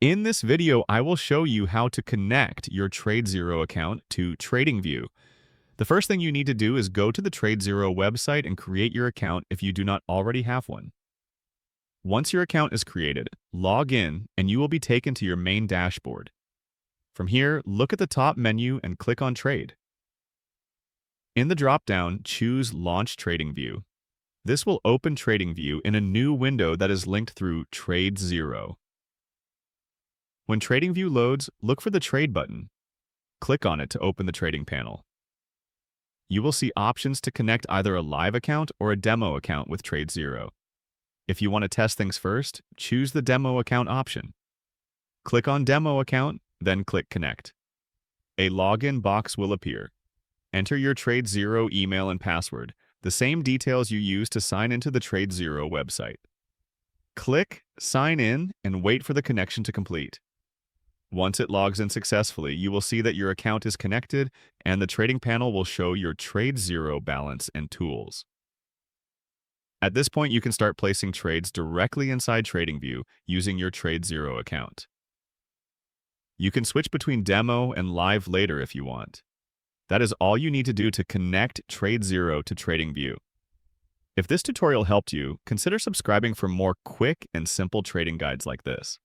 In this video, I will show you how to connect your TradeZero account to TradingView. The first thing you need to do is go to the TradeZero website and create your account if you do not already have one. Once your account is created, log in and you will be taken to your main dashboard. From here, look at the top menu and click on Trade. In the drop-down, choose Launch TradingView. This will open TradingView in a new window that is linked through TradeZero. When TradingView loads, look for the Trade button. Click on it to open the trading panel. You will see options to connect either a live account or a demo account with TradeZero. If you want to test things first, choose the Demo Account option. Click on Demo Account, then click Connect. A login box will appear. Enter your TradeZero email and password, the same details you use to sign into the TradeZero website. Click Sign In and wait for the connection to complete. Once it logs in successfully, you will see that your account is connected and the trading panel will show your TradeZero balance and tools. At this point, you can start placing trades directly inside TradingView using your TradeZero account. You can switch between demo and live later if you want. That is all you need to do to connect TradeZero to TradingView. If this tutorial helped you, consider subscribing for more quick and simple trading guides like this.